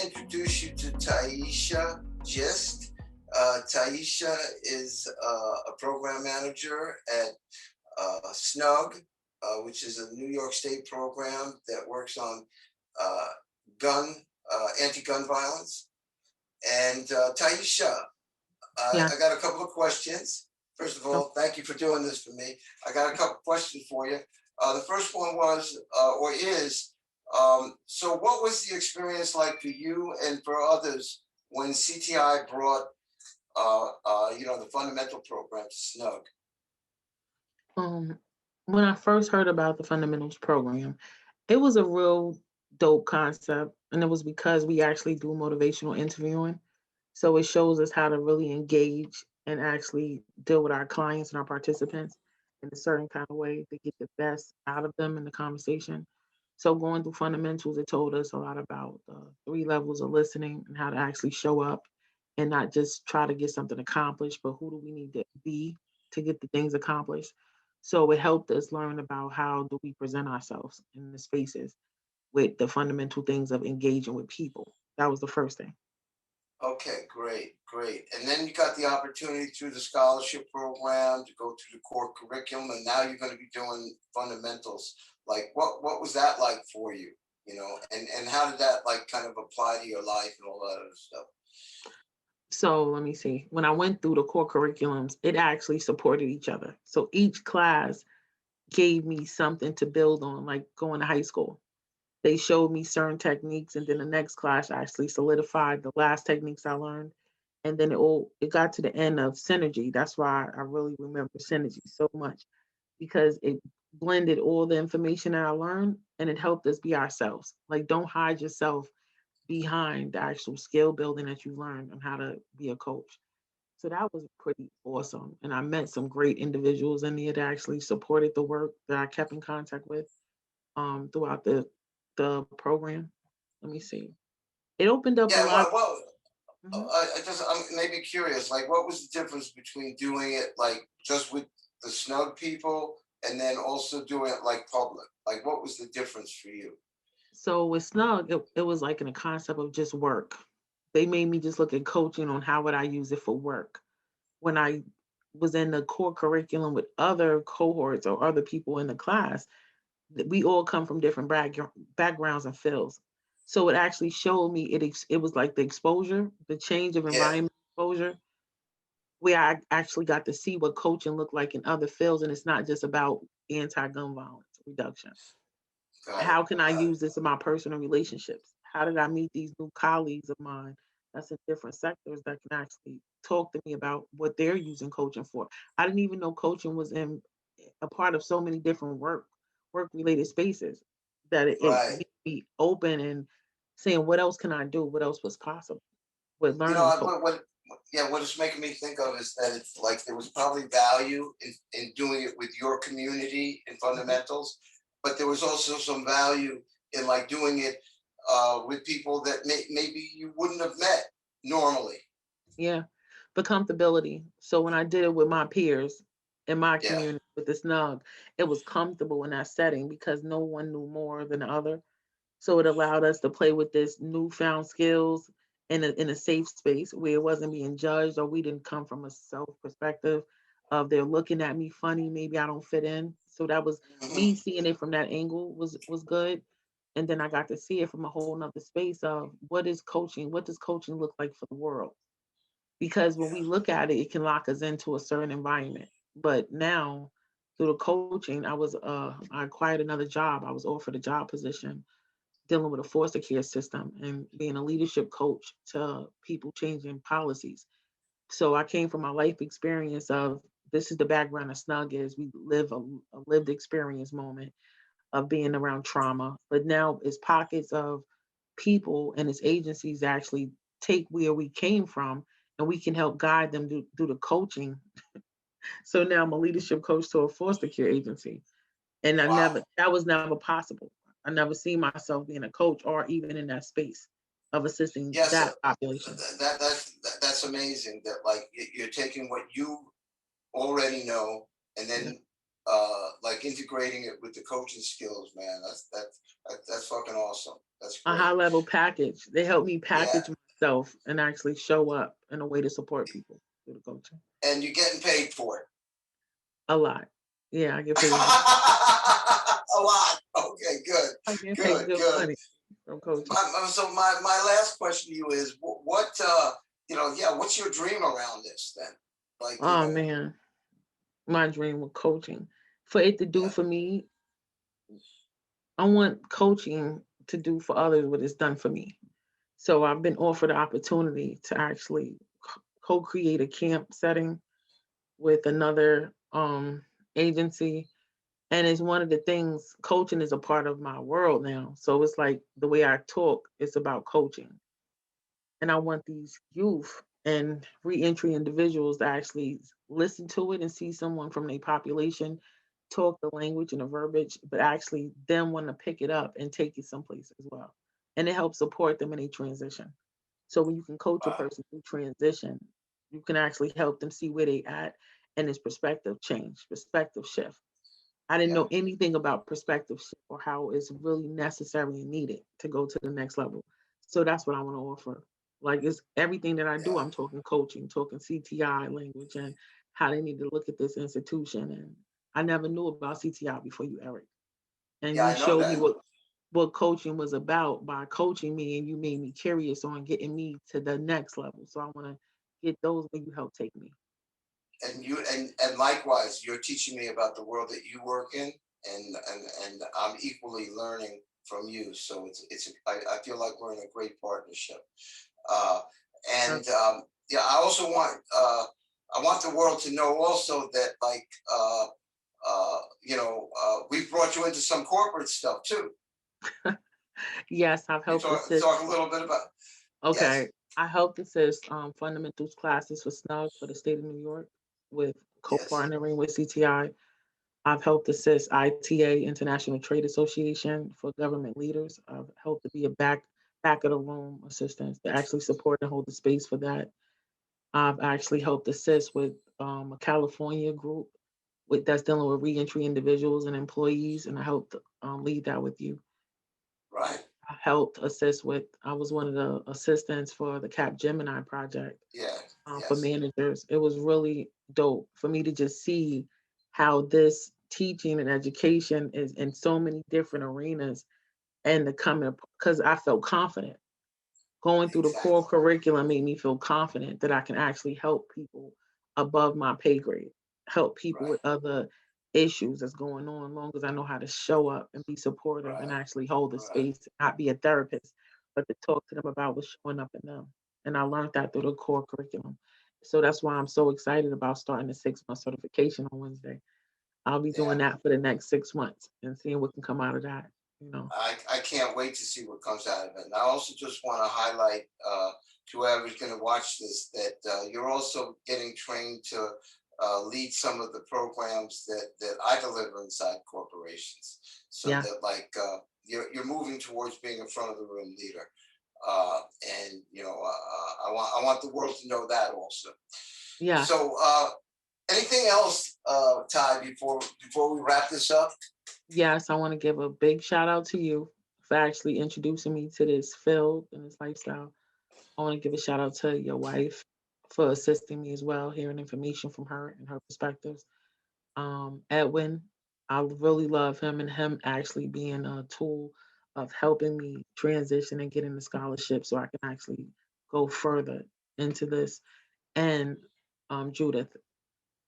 introduce you to Taisha Gist. Taisha is a program manager at SNUG, which is a New York State program that works on uh, gun anti-gun violence. And Taisha, Yeah. I got a couple of questions. First of So, all, thank you for doing this for me. I got a couple of questions for you. The first one was, or is, so what was the experience like for you and for others when CTI brought, the fundamental program to SNUG? um, when I first heard about the fundamentals program, it was a real dope concept, and it was because we actually do motivational interviewing. So it shows us how to really engage and actually deal with our clients and our participants in a certain kind of way to get the best out of them in the conversation. So going through fundamentals, it told us a lot about the three levels of listening and how to actually show up and not just try to get something accomplished, but who do we need to be to get the things accomplished. So it helped us learn about how do we present ourselves in the spaces with the fundamental things of engaging with people. That was the first thing. Okay, great, great. And then you got the opportunity through the scholarship program to go through the core curriculum, and now you're going to be doing fundamentals. Like, what was that like for you? And how did that like kind of apply to your life and all that other stuff? So let me see. When I went through the core curriculums, it actually supported each other. So each class gave me something to build on, like going to high school. They showed me certain techniques, and then the next class actually solidified the last techniques I learned. And then it got to the end of synergy. That's why I really remember synergy so much because it blended all the information that I learned and it helped us be ourselves. Like don't hide yourself behind the actual skill building that you learned on how to be a coach. So that was pretty awesome. And I met some great individuals in there that actually supported the work that I kept in contact with throughout the program. Let me see. It opened up a Yeah, and lot. what Mhm. I'm maybe curious, like, what was the difference between doing it like just with the snug people and then also doing it like public? Like, what was the difference for you? So with Snug, it was like in a concept of just work. They made me just look at coaching on how would I use it for work. When I was in the core curriculum with other cohorts or other people in the class, we all come from different backgrounds and fields. So it actually showed me it was like the exposure, the change of Yeah, environment exposure, where I actually got to see what coaching looked like in other fields, and it's not just about anti-gun violence reduction. got it, How can I got it. use this in my personal relationships? How did I meet these new colleagues of mine that's in different sectors that can actually talk to me about what they're using coaching for? I didn't even know coaching was in a part of so many different work related spaces that it Right. made me open and saying what else can I do? What else was possible with You know, learning coaching? yeah, what it's making me think of is that it's like there was probably value in doing it with your community in Mhm. fundamentals, but there was also some value in like doing it with people that maybe you wouldn't have met normally. Yeah, the comfortability. So when I did it with my peers in my Yeah. community with the snug, it was comfortable in that setting because no one knew more than the other. So it allowed us to play with this newfound skills in a safe space where it wasn't being judged or we didn't come from a self perspective of they're looking at me funny, maybe I don't fit in. So that was Hmm. me seeing it from that angle was good. And then I got to see it from a whole nother space of what is coaching? What does coaching look like for the world? Because when Yeah. we look at it, it can lock us into a certain environment. But now, through the coaching, I acquired another job. I was offered a job position dealing with a foster care system and being a leadership coach to people changing policies. So I came from my life experience of this is the background of Snug is we live a lived experience moment of being around trauma, but now it's pockets of people and its agencies that actually take where we came from and we can help guide them do the coaching. So now I'm a leadership coach to a foster care agency. And Wow. that was never possible. I never seen myself being a coach or even in that space of assisting Yes, that population. that's amazing. That like you're taking what you already know and Yeah. then like integrating it with the coaching skills, man. That's fucking awesome. That's A great. high level package. They help me Yeah, package myself and actually show up in a way to support people through the coaching. and you're getting paid for it. A lot. Yeah, I get paid. A lot. Okay, good, I get paid good, good good. money from coaching. So my last question to you is, what yeah, what's your dream around this then? Like, Oh man, my dream with coaching. For it to do yeah, for me, I want coaching to do for others what it's done for me. So I've been offered the opportunity to actually co-create a camp setting with another agency. And it's one of the things, coaching is a part of my world now. So it's like the way I talk, it's about coaching. And I want these youth and reentry individuals to actually listen to it and see someone from their population talk the language and the verbiage, but actually them want to pick it up and take it someplace as well. And it helps support them in a transition. So when you can coach a wow, person through transition, you can actually help them see where they at and it's perspective change, perspective shift. I didn't yeah, know anything about perspective shift or how it's really necessary and needed to go to the next level. So that's what I want to offer. Like it's everything that I do. yeah, I'm talking coaching, talking CTI language and how they need to look at this institution. And I never knew about CTI before you, Eric. And yeah. you I know showed me that. what coaching was about by coaching me and you made me curious on getting me to the next level. So I want to get those when you help take me. And likewise, you're teaching me about the world that you work in, and I'm equally learning from you. So I feel like we're in a great partnership. Uh, Uh, and yeah, I want the world to know also that like we've brought you into some corporate stuff too. yes, I've You helped assist. talk a little bit about. Okay. Yes, I helped assist fundamentals classes for SNUG for the state of New York with yes, co-partnering with CTI. I've helped assist ITA, International Trade Association, for government leaders. I've helped to be a back of the room assistance to actually support and hold the space for that. I've actually helped assist with a California group with that's dealing with reentry individuals and employees, and I helped lead that with you. right, I helped assist with. I was one of the assistants for the Cap Gemini project yeah, for yes, managers. It was really dope for me to just see how this teaching and education is in so many different arenas and to come in because I felt confident. Going through the core exactly, curriculum made me feel confident that I can actually help people above my pay grade, help people right, with other issues that's going on, as long as I know how to show up and be supportive and right, actually hold the right. space, not be a therapist, but to talk to them about what's showing up in them. And I learned that through the core curriculum. So that's why I'm so excited about starting the 6 month certification on Wednesday. I'll be doing Yeah. that for the next 6 months and seeing what can come out of that, you know. I can't wait to see what comes out of it. And I also just want to highlight to whoever's going to watch this that you're also getting trained to lead some of the programs that I deliver inside corporations. So Yeah. that like you're moving towards being a front of the room leader. And I want the world to know that also. Yes. So anything else, Ty, before we wrap this up? Yes, I want to give a big shout out to you for actually introducing me to this field and this lifestyle. I want to give a shout out to your wife for assisting me as well, hearing information from her and her perspectives. Edwin, I really love him and him actually being a tool of helping me transition and getting the scholarship so I can actually go further into this. And Judith,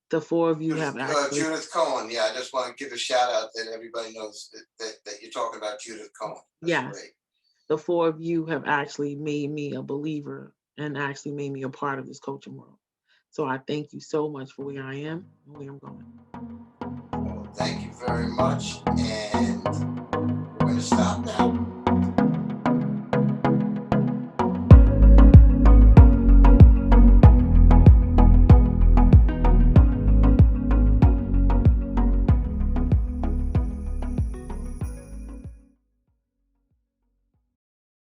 the four of you have actually, Judith Cohen. Yeah, I just want to give a shout out that everybody knows that you're talking about Judith Cohen. That's yes, great. the four of you have actually made me a believer and actually made me a part of this coaching world. So I thank you so much for where I am and where I'm going. Well, thank you very much. And we're going to stop now.